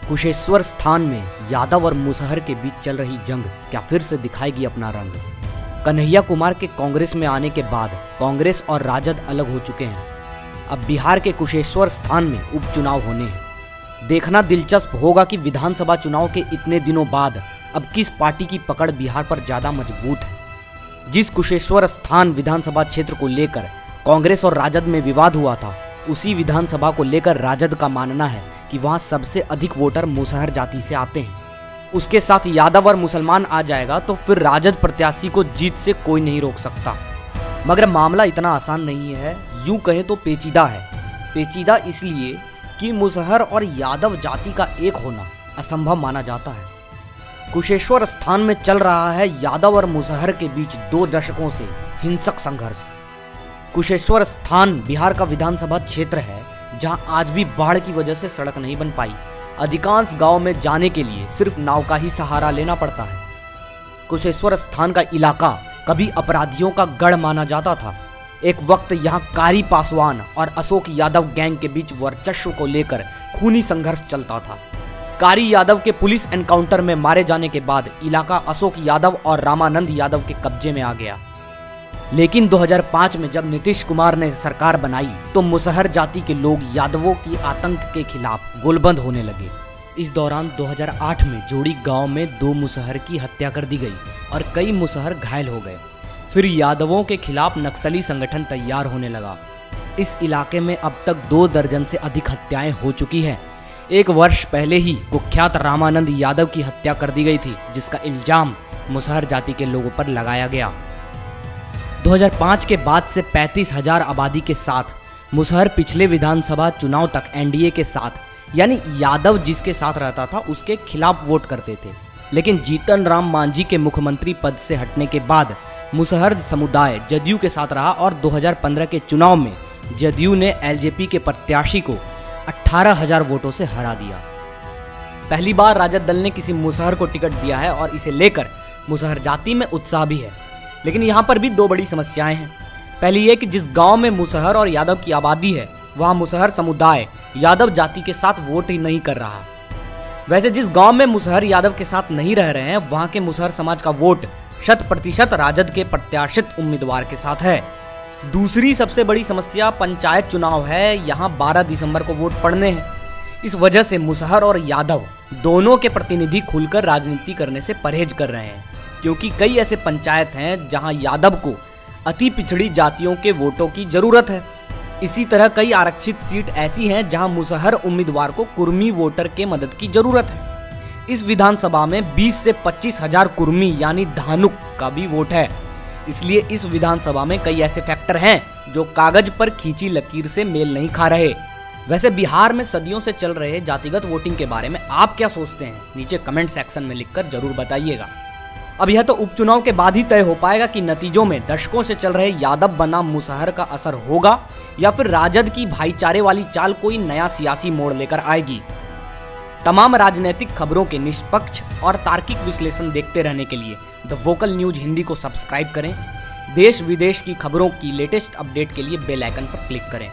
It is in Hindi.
कुशेश्वर स्थान में यादव और मुसहर के बीच चल रही जंग क्या फिर से दिखाएगी अपना रंग। कन्हैया कुमार के कांग्रेस में आने के बाद कांग्रेस और राजद अलग हो चुके हैं। अब बिहार के कुशेश्वर स्थान में उपचुनाव होने हैं। देखना दिलचस्प होगा कि विधानसभा चुनाव के इतने दिनों बाद अब किस पार्टी की पकड़ बिहार पर ज्यादा मजबूत है। जिस कुशेश्वर स्थान विधानसभा क्षेत्र को लेकर कांग्रेस और राजद में विवाद हुआ था, उसी विधानसभा को लेकर राजद का मानना है कि वहां सबसे अधिक वोटर मुसहर जाति से आते हैं। उसके साथ यादव और मुसलमान आ जाएगा तो फिर राजद प्रत्याशी को जीत से कोई नहीं रोक सकता। मगर मामला इतना आसान नहीं है, यूं कहें तो पेचीदा है। पेचीदा इसलिए कि मुसहर और यादव जाति का एक होना असंभव माना जाता है। कुशेश्वर स्थान में चल रहा है यादव और मुसहर के बीच 2 दशकों से हिंसक संघर्ष। कुशेश्वर स्थान बिहार का विधानसभा क्षेत्र है जहां आज भी बाढ़ की वजह से सड़क नहीं बन पाई। अधिकांश गांव में जाने के लिए सिर्फ नाव का ही सहारा लेना पड़ता है। कुशेश्वर स्थान का इलाका कभी अपराधियों का गढ़ माना जाता था। एक वक्त यहां कारी पासवान और अशोक यादव गैंग के बीच वर्चस्व को लेकर खूनी संघर्ष चलता था। कारी यादव के पुलिस एनकाउंटर में मारे जाने के बाद इलाका अशोक यादव और रामानंद यादव के कब्जे में आ गया। लेकिन 2005 में जब नीतीश कुमार ने सरकार बनाई तो मुसहर जाति के लोग यादवों की आतंक के खिलाफ गोलबंद होने लगे। इस दौरान 2008 में जोड़ी गांव में 2 मुसहर की हत्या कर दी गई और कई मुसहर घायल हो गए। फिर यादवों के खिलाफ नक्सली संगठन तैयार होने लगा। इस इलाके में अब तक 2 दर्जन से अधिक हत्याएं हो चुकी हैं। 1 वर्ष पहले ही कुख्यात रामानंद यादव की हत्या कर दी गई थी, जिसका इल्जाम मुसहर जाति के लोगों पर लगाया गया। 2005 के बाद से 35,000 आबादी के साथ मुसहर पिछले विधानसभा चुनाव तक एनडीए के साथ, यानी यादव जिसके साथ रहता था उसके खिलाफ वोट करते थे। लेकिन जीतन राम मांझी के मुख्यमंत्री पद से हटने के बाद मुसहर समुदाय जदयू के साथ रहा और 2015 के चुनाव में जदयू ने एलजेपी के प्रत्याशी को 18,000 वोटों से हरा दिया। पहली बार राजद दल ने किसी मुसहर को टिकट दिया है और इसे लेकर मुसहर जाति में उत्साह भी है। लेकिन यहाँ पर भी 2 बड़ी समस्याएं हैं। पहली ये कि जिस गांव में मुसहर और यादव की आबादी है वहाँ मुसहर समुदाय यादव जाति के साथ वोट ही नहीं कर रहा। वैसे जिस गांव में मुसहर यादव के साथ नहीं रह रहे हैं वहाँ के मुसहर समाज का वोट 100% राजद के प्रत्याशित उम्मीदवार के साथ है। दूसरी सबसे बड़ी समस्या पंचायत चुनाव है। यहाँ 12 दिसंबर को वोट पड़ने हैं। इस वजह से मुसहर और यादव दोनों के प्रतिनिधि खुलकर राजनीति करने से परहेज कर रहे हैं, क्योंकि कई ऐसे पंचायत हैं जहां यादव को अति पिछड़ी जातियों के वोटों की जरूरत है। इसी तरह कई आरक्षित सीट ऐसी हैं जहां मुसहर उम्मीदवार को कुर्मी वोटर के मदद की जरूरत है। इस विधानसभा में 20 से 25,000 कुर्मी यानी धानुक का भी वोट है। इसलिए इस विधानसभा में कई ऐसे फैक्टर हैं जो कागज पर खींची लकीर से मेल नहीं खा रहे। वैसे बिहार में सदियों से चल रहे जातिगत वोटिंग के बारे में आप क्या सोचते हैं? नीचे कमेंट सेक्शन में लिखकर जरूर बताइएगा। अब यह तो उपचुनाव के बाद ही तय हो पाएगा कि नतीजों में दशकों से चल रहे यादव बनाम मुसहर का असर होगा या फिर राजद की भाईचारे वाली चाल कोई नया सियासी मोड़ लेकर आएगी। तमाम राजनीतिक खबरों के निष्पक्ष और तार्किक विश्लेषण देखते रहने के लिए द वोकल न्यूज हिंदी को सब्सक्राइब करें। देश विदेश की खबरों की लेटेस्ट अपडेट के लिए बेल आइकन पर क्लिक करें।